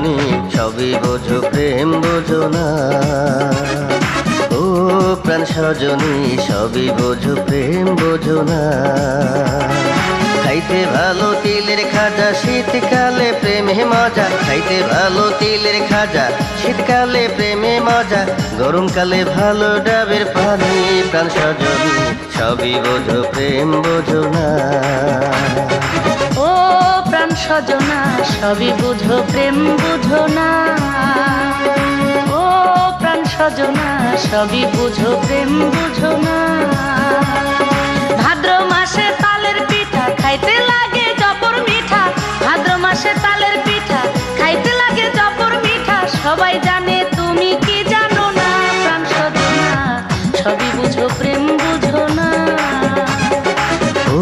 সজনী সবই বোঝো প্রেম বোঝো না। ও প্রাণ সজনী সবই বোঝো প্রেম বোঝো না। খাইতে ভালো তিলের খাজা শীতকালে প্রেমে মজা, খাইতে ভালো তিলের খাজা শীতকালে প্রেমে মজা, গরমকালে ভালো ডাবের পানি। প্রাণ সজনী সবই বোঝো প্রেম বোঝো না। ও প্রাণ সজনা সবই বুঝো প্রেম বুঝো না। ও প্রাণ সজনা সবই বুঝো প্রেম বুঝো না। ভাদ্র মাসে তালের পিঠা খাইতে লাগে জবর মিঠা, ভাদ্র মাসে তালের পিঠা খাইতে লাগে জবর মিঠা, সবাই জানে তুমি কি জানো না। প্রাণ সজনা সবই বুঝো প্রেম বুঝো না। ও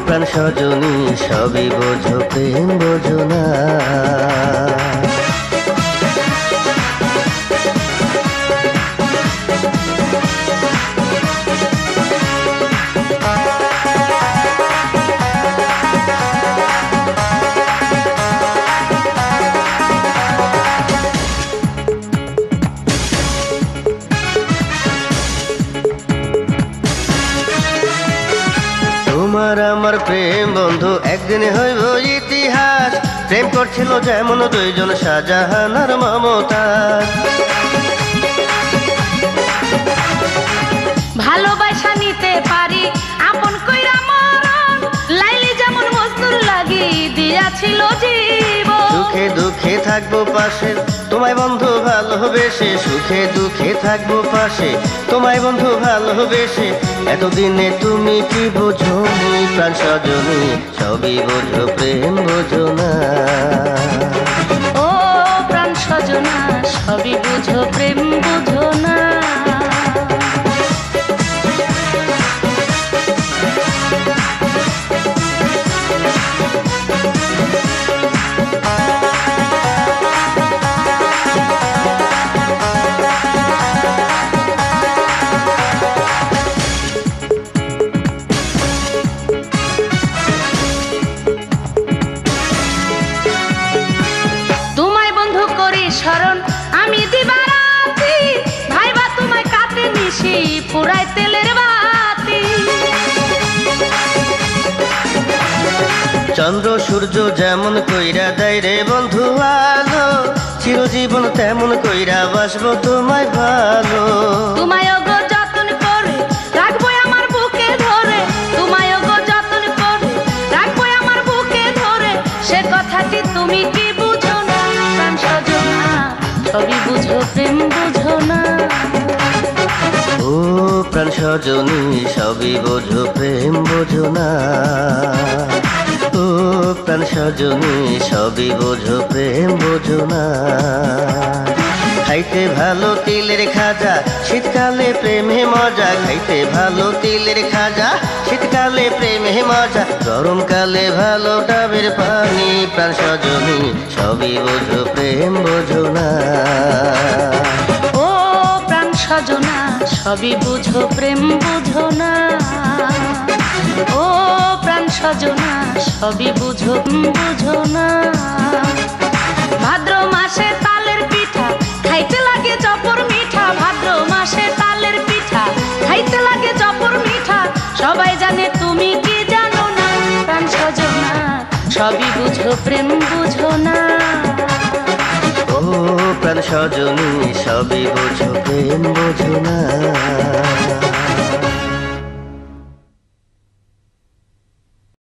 প্রাণ সজনী সবই বোঝো প্রেম বোঝো না। তোমার আমার প্রেম বন্ধু একদিন হইব ইতিহাস, প্রেম করছিল যেমন দুইজন শাহজাহান আর মমতাজ। ভালোবাসা নিতে পারি আপন কইরা মরণ, লাইলি যেমন মজনুর লাগি দিয়াছিল জীবন। সুখে দুঃখে থাকবো পাশে তোমায় বন্ধু ভালোবেসে, সুখে দুঃখে থাকবো পাশে তোমায় বন্ধু ভালোবেসে। এতদিনে তুমি কি বোঝো প্রাণ সজনী সবই বোঝো প্রেম বোঝো না। ও প্রাণ সজনা সবই বুঝো প্রেম বুঝো না। স্মরণ আমি দিবারাতি, ভাইবা তোমায় কাটে নিশি পুরাই তেলের বাতি। চন্দ্র সূর্য যেমন কইরা দেয় রে বন্ধু আলো, চিরজীবন তেমন কইরা বাসবো তোমায় ভালো। তোমায় গো যতন করে রাখবো আমার বুকে ধরে, তোমায় গো যতন করে রাখবো আমার বুকে ধরে, সে কথাটি তুমি কি বুঝো না। প্রাণ সজনা সবই বুঝো প্রেম বুঝো না। ও প্রাণ সজনী সবই বোঝো প্রেম বোঝো না। ও প্রাণ সজনী সবই বোঝো প্রেম বোঝো না। খাইতে ভালো তিলের খাজা শীতকালে প্রেমে মজা, খাইতে ভালো তিলের খাজা শীতকালে প্রেমে মজা, গরমকালে ভালো ডাবের পানি। প্রাণ সজনী সবই বোঝো প্রেম বোঝো না। ও প্রাণ সজনা সবই বুঝো প্রেম বুঝো না। ও প্রাণ সজনা সবই বুঝো বুঝো না। ভাদ্র মাসে তালের পিঠা খাইতে লাগে জবর মিঠা, ভাদ্র মাসে তালের পিঠা খাইতে লাগে জবর মিঠা, সবাই জানে তুমি কি জানো না। প্রাণ সজনা সবই বুঝো প্রেম বুঝো না। ও প্রাণ সজনী সবই বোঝো প্রেম বোঝো না।